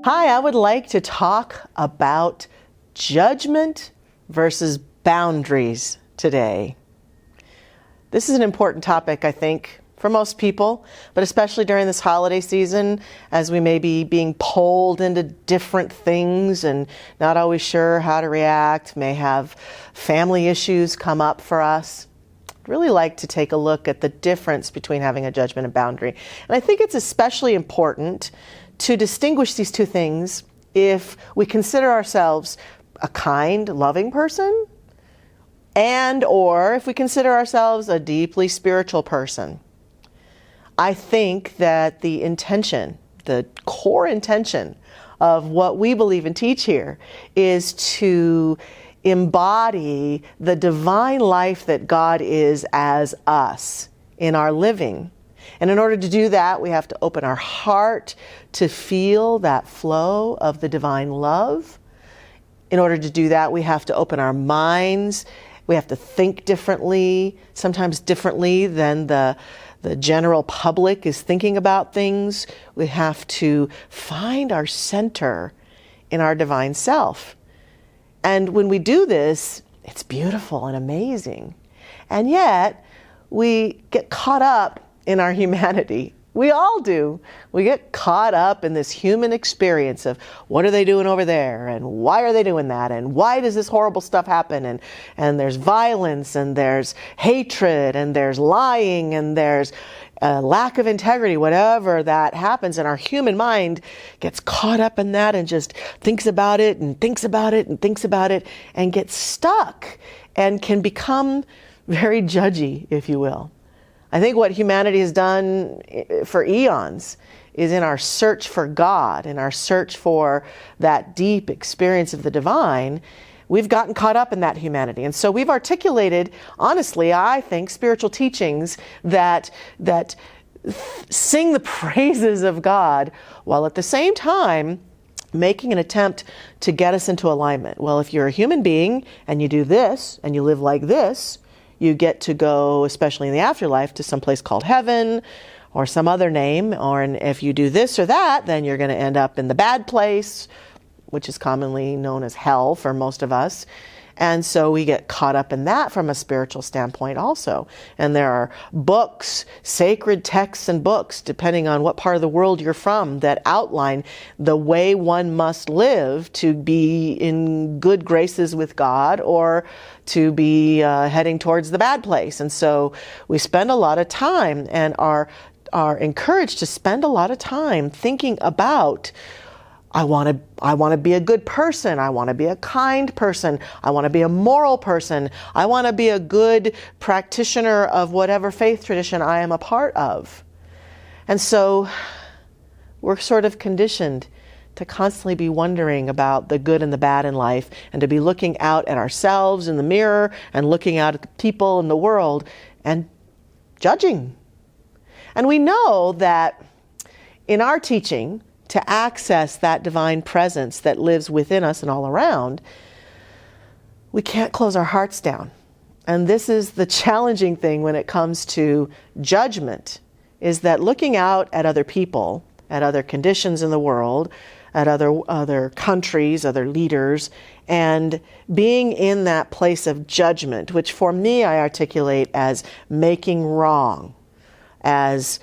Hi, I would like to talk about judgment versus boundaries today. This is an important topic, I think, for most people, but especially during this holiday season, as we may be being pulled into different things and not always sure how to react, may have family issues come up for us. I'd really like to take a look at the difference between having a judgment and boundary. And I think it's especially important to distinguish these two things if we consider ourselves a kind, loving person, and or if we consider ourselves a deeply spiritual person. I think that the intention, the core intention of what we believe and teach here is to embody the divine life that God is as us in our living. And in order to do that, we have to open our heart to feel that flow of the divine love. In order to do that, we have to open our minds. We have to think differently, sometimes differently than the general public is thinking about things. We have to find our center in our divine self. And when we do this, it's beautiful and amazing. And yet, we get caught up in our humanity. We all do. We get caught up in this human experience of what are they doing over there and why are they doing that and why does this horrible stuff happen, and there's violence and there's hatred and there's lying and there's a lack of integrity, whatever that happens, and our human mind gets caught up in that and just thinks about it and thinks about it and thinks about it and gets stuck and can become very judgy, if you will. I think what humanity has done for eons is in our search for God, in our search for that deep experience of the divine, we've gotten caught up in that humanity. And so we've articulated, honestly, I think, spiritual teachings that sing the praises of God while at the same time making an attempt to get us into alignment. Well, if you're a human being and you do this and you live like this, you get to go, especially in the afterlife, to some place called heaven or some other name. Or if you do this or that, then you're going to end up in the bad place, which is commonly known as hell for most of us. And so we get caught up in that from a spiritual standpoint also. And there are books, sacred texts and books, depending on what part of the world you're from, that outline the way one must live to be in good graces with God or to be heading towards the bad place. And so we spend a lot of time and are encouraged to spend a lot of time thinking about, I want to be a good person. I want to be a kind person. I want to be a moral person. I want to be a good practitioner of whatever faith tradition I am a part of. And so we're sort of conditioned to constantly be wondering about the good and the bad in life and to be looking out at ourselves in the mirror and looking out at the people in the world and judging. And we know that in our teaching, to access that divine presence that lives within us and all around, we can't close our hearts down. And this is the challenging thing when it comes to judgment, is that looking out at other people, at other conditions in the world, at other countries, other leaders, and being in that place of judgment, which for me I articulate as making wrong, as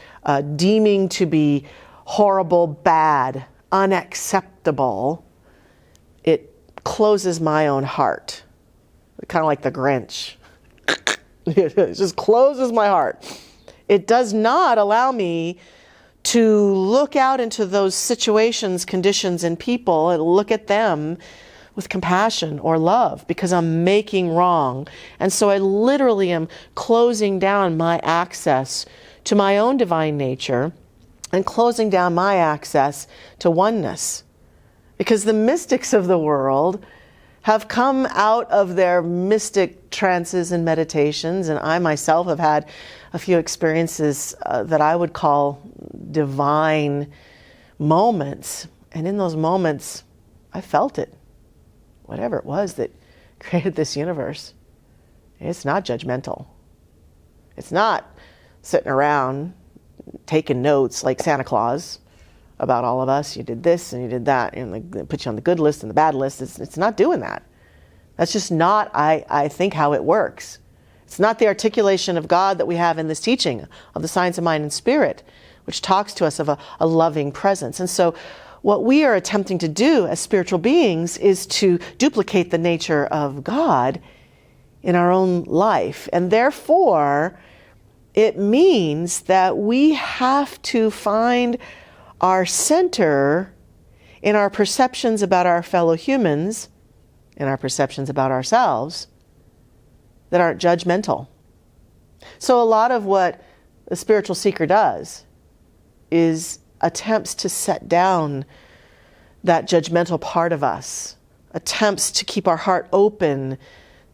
deeming to be horrible, bad, unacceptable, it closes my own heart. Kind of like the Grinch. It just closes my heart. It does not allow me to look out into those situations, conditions, and people and look at them with compassion or love because I'm making wrong. And so I literally am closing down my access to my own divine nature and closing down my access to oneness. Because the mystics of the world have come out of their mystic trances and meditations, and I myself have had a few experiences that I would call divine moments. And in those moments, I felt it. Whatever it was that created this universe, it's not judgmental. It's not sitting around taking notes like Santa Claus about all of us. You did this and you did that, and they put you on the good list and the bad list. It's not doing that. That's just not, I think, how it works. It's not the articulation of God that we have in this teaching of the science of mind and spirit, which talks to us of a loving presence. And so what we are attempting to do as spiritual beings is to duplicate the nature of God in our own life. And therefore, it means that we have to find our center in our perceptions about our fellow humans, in our perceptions about ourselves, that aren't judgmental. So a lot of what the spiritual seeker does is attempts to set down that judgmental part of us, attempts to keep our heart open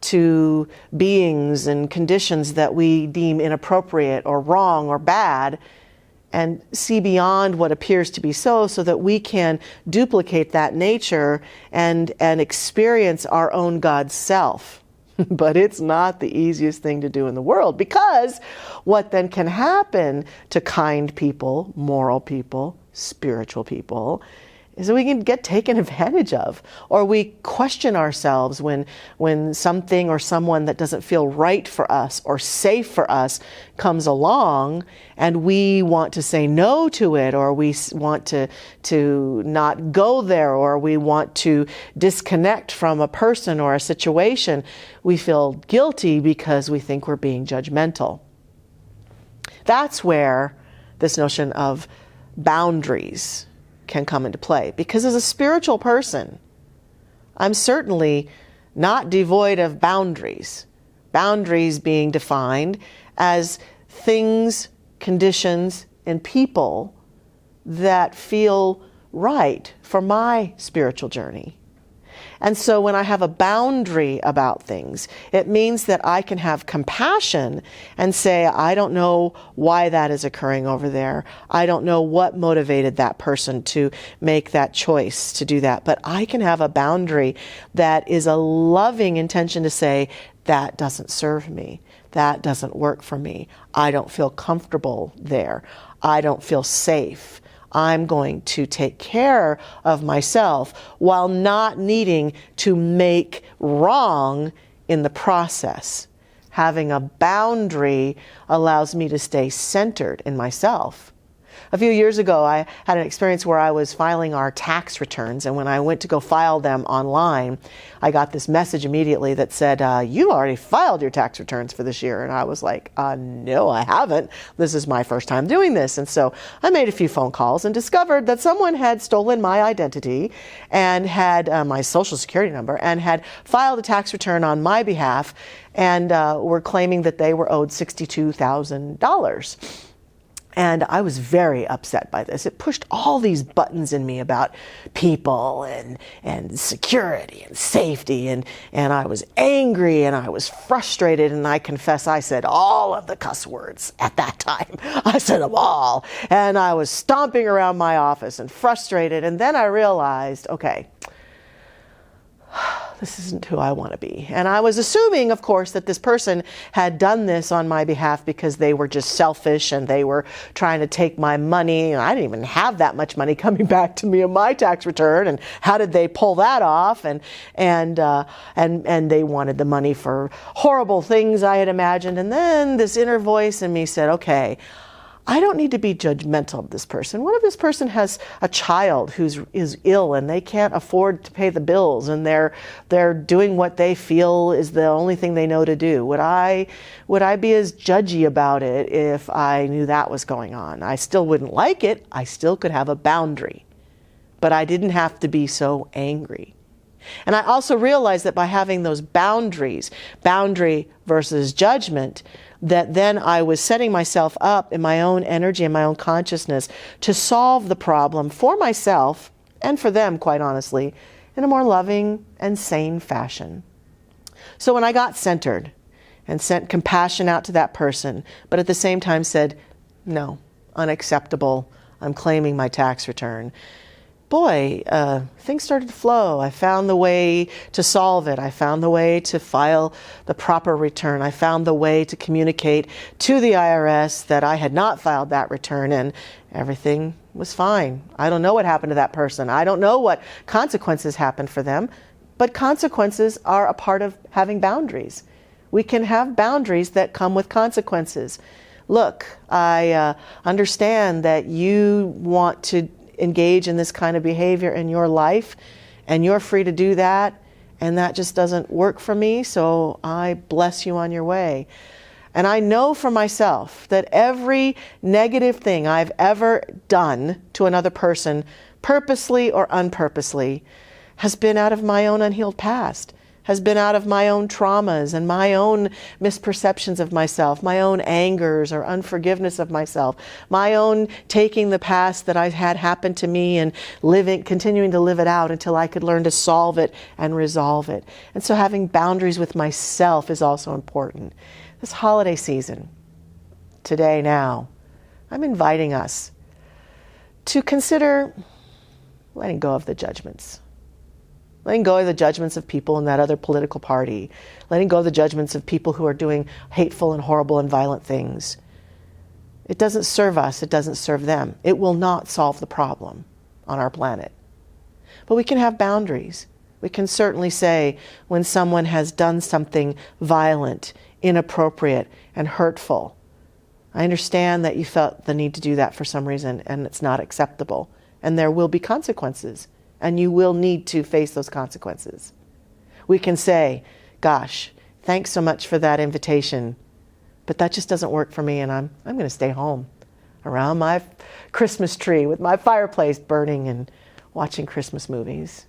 to beings and conditions that we deem inappropriate or wrong or bad, and see beyond what appears to be so that we can duplicate that nature and experience our own God self. But it's not the easiest thing to do in the world, because what then can happen to kind people, moral people, spiritual people, is that we can get taken advantage of, or we question ourselves when something or someone that doesn't feel right for us or safe for us comes along, and we want to say no to it, or we want to not go there, or we want to disconnect from a person or a situation. We feel guilty because we think we're being judgmental. That's where this notion of boundaries can come into play. Because as a spiritual person, I'm certainly not devoid of boundaries. Boundaries being defined as things, conditions, and people that feel right for my spiritual journey. And so when I have a boundary about things, it means that I can have compassion and say, I don't know why that is occurring over there. I don't know what motivated that person to make that choice to do that. But I can have a boundary that is a loving intention to say, that doesn't serve me. That doesn't work for me. I don't feel comfortable there. I don't feel safe. I'm going to take care of myself while not needing to make wrong in the process. Having a boundary allows me to stay centered in myself. A few years ago, I had an experience where I was filing our tax returns, and when I went to go file them online, I got this message immediately that said, you already filed your tax returns for this year. And I was like, no, I haven't. This is my first time doing this. And so I made a few phone calls and discovered that someone had stolen my identity and had my social security number and had filed a tax return on my behalf, and were claiming that they were owed $62,000. And I was very upset by this. It pushed all these buttons in me about people and security and safety. And I was angry and I was frustrated. And I confess I said all of the cuss words at that time. I said them all. And I was stomping around my office and frustrated. And then I realized, okay, this isn't who I want to be. And I was assuming, of course, that this person had done this on my behalf because they were just selfish and they were trying to take my money. And I didn't even have that much money coming back to me on my tax return. And how did they pull that off? And they wanted the money for horrible things I had imagined. And then this inner voice in me said, okay, I don't need to be judgmental of this person. What if this person has a child is ill and they can't afford to pay the bills, and they're doing what they feel is the only thing they know to do? Would I be as judgy about it if I knew that was going on? I still wouldn't like it. I still could have a boundary, but I didn't have to be so angry. And I also realized that by having those boundaries, boundary versus judgment, that then I was setting myself up in my own energy and my own consciousness to solve the problem for myself and for them, quite honestly, in a more loving and sane fashion. So when I got centered and sent compassion out to that person, but at the same time said, no, unacceptable, I'm claiming my tax return, boy, things started to flow. I found the way to solve it. I found the way to file the proper return. I found the way to communicate to the IRS that I had not filed that return, and everything was fine. I don't know what happened to that person. I don't know what consequences happened for them, but consequences are a part of having boundaries. We can have boundaries that come with consequences. Look, I understand that you want to engage in this kind of behavior in your life, and you're free to do that, and that just doesn't work for me, so I bless you on your way. And I know for myself that every negative thing I've ever done to another person, purposely or unpurposely, has been out of my own unhealed past, has been out of my own traumas and my own misperceptions of myself, my own angers or unforgiveness of myself, my own taking the past that I've had happen to me and continuing to live it out until I could learn to solve it and resolve it. And so having boundaries with myself is also important. This holiday season, today, now, I'm inviting us to consider letting go of the judgments. Letting go of the judgments of people in that other political party. Letting go of the judgments of people who are doing hateful and horrible and violent things. It doesn't serve us. It doesn't serve them. It will not solve the problem on our planet. But we can have boundaries. We can certainly say when someone has done something violent, inappropriate, and hurtful, I understand that you felt the need to do that for some reason, and it's not acceptable. And there will be consequences. And you will need to face those consequences. We can say, gosh, thanks so much for that invitation, but that just doesn't work for me, and I'm going to stay home around my Christmas tree with my fireplace burning and watching Christmas movies.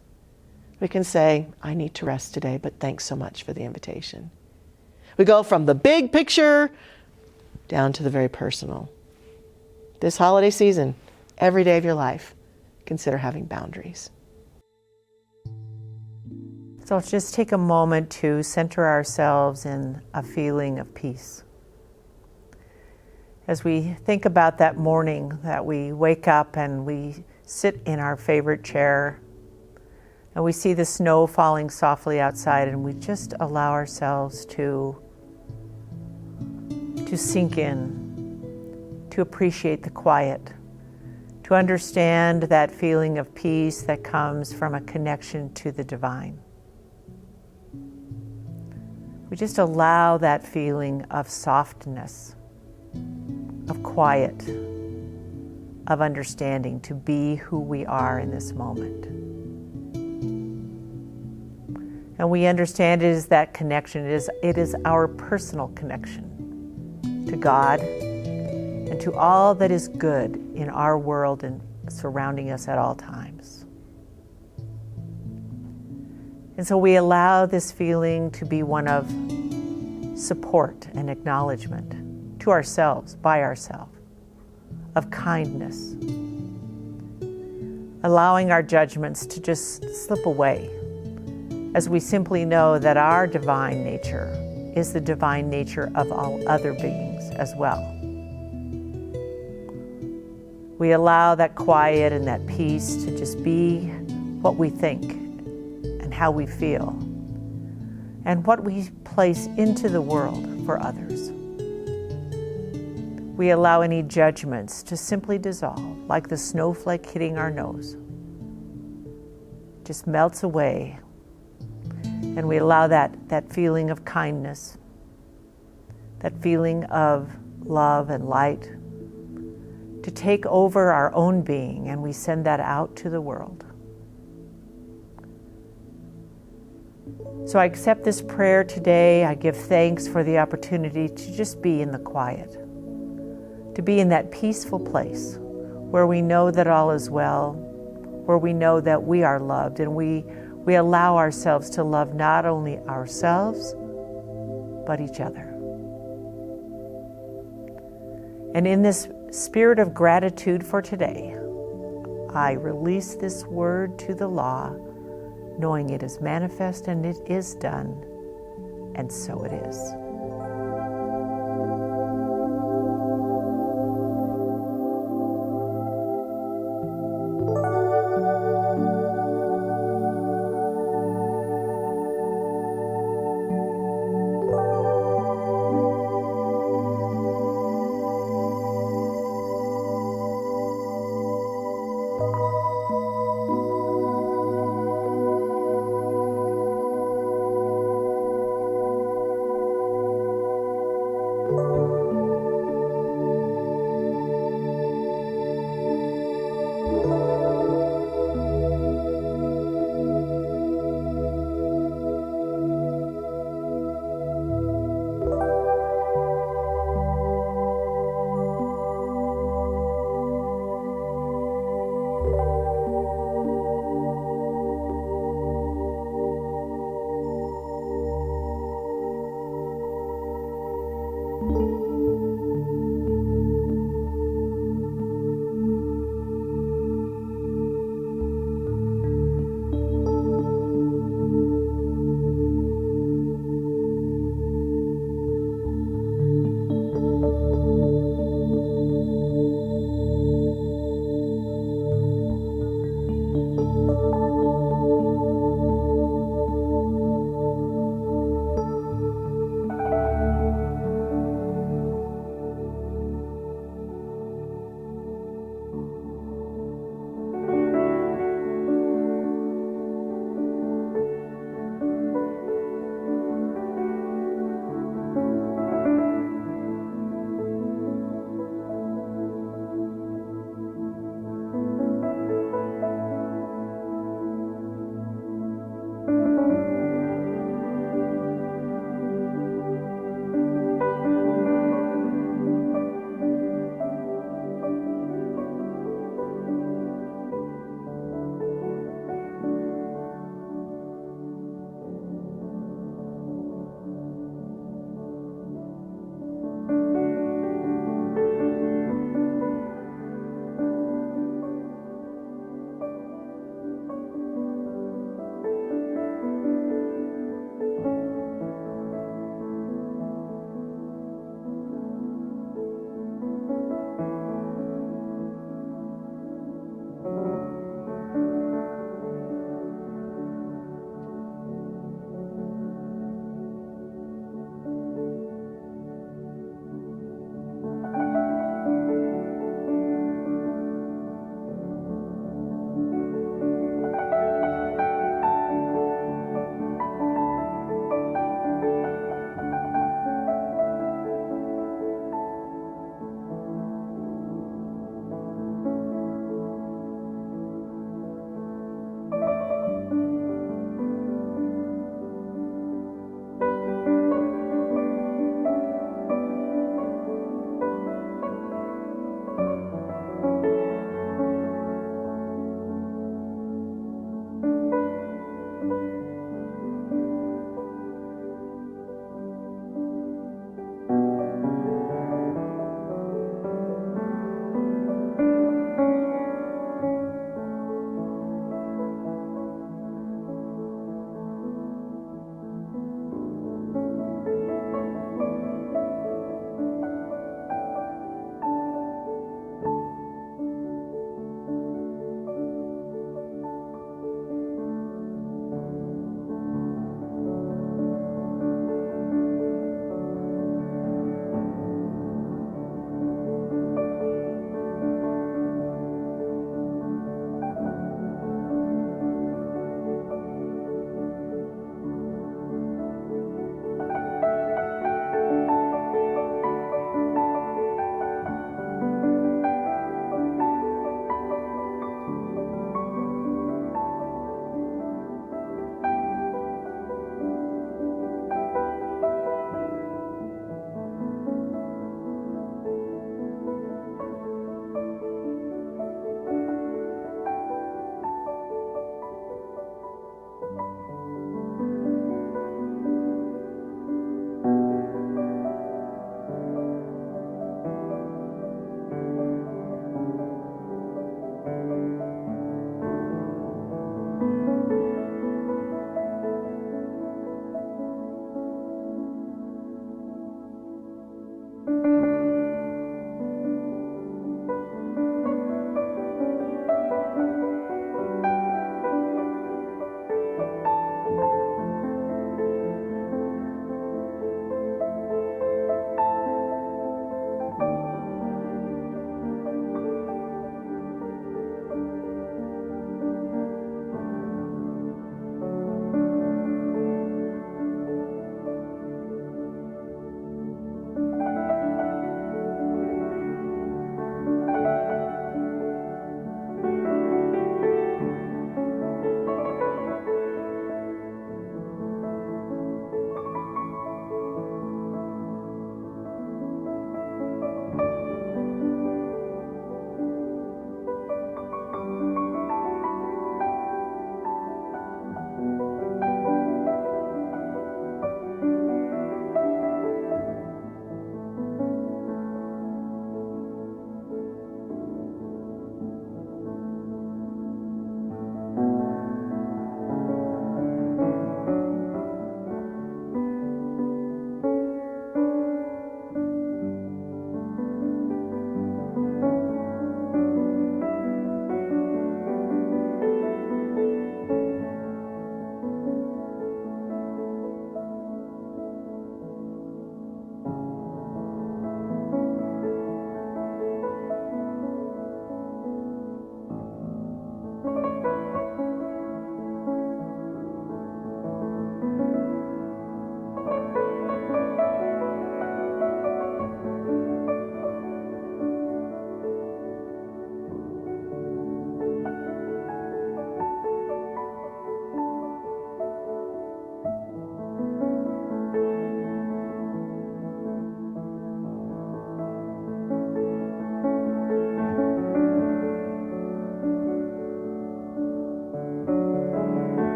We can say, I need to rest today, but thanks so much for the invitation. We go from the big picture down to the very personal. This holiday season, every day of your life, consider having boundaries. So let's just take a moment to center ourselves in a feeling of peace. As we think about that morning that we wake up and we sit in our favorite chair and we see the snow falling softly outside, and we just allow ourselves to sink in, to appreciate the quiet, to understand that feeling of peace that comes from a connection to the divine. We just allow that feeling of softness, of quiet, of understanding to be who we are in this moment. And we understand it is that connection, it is our personal connection to God and to all that is good in our world and surrounding us at all times. And so we allow this feeling to be one of support and acknowledgement to ourselves, by ourselves, of kindness, allowing our judgments to just slip away as we simply know that our divine nature is the divine nature of all other beings as well. We allow that quiet and that peace to just be what we think and how we feel and what we place into the world for others. We allow any judgments to simply dissolve like the snowflake hitting our nose. Just melts away, and we allow that feeling of kindness, that feeling of love and light to take over our own being, and we send that out to the world. So I accept this prayer today. I give thanks for the opportunity to just be in the quiet, to be in that peaceful place where we know that all is well, where we know that we are loved, and we allow ourselves to love not only ourselves, but each other. And in this spirit of gratitude for today, I release this word to the law, knowing it is manifest and it is done, and so it is.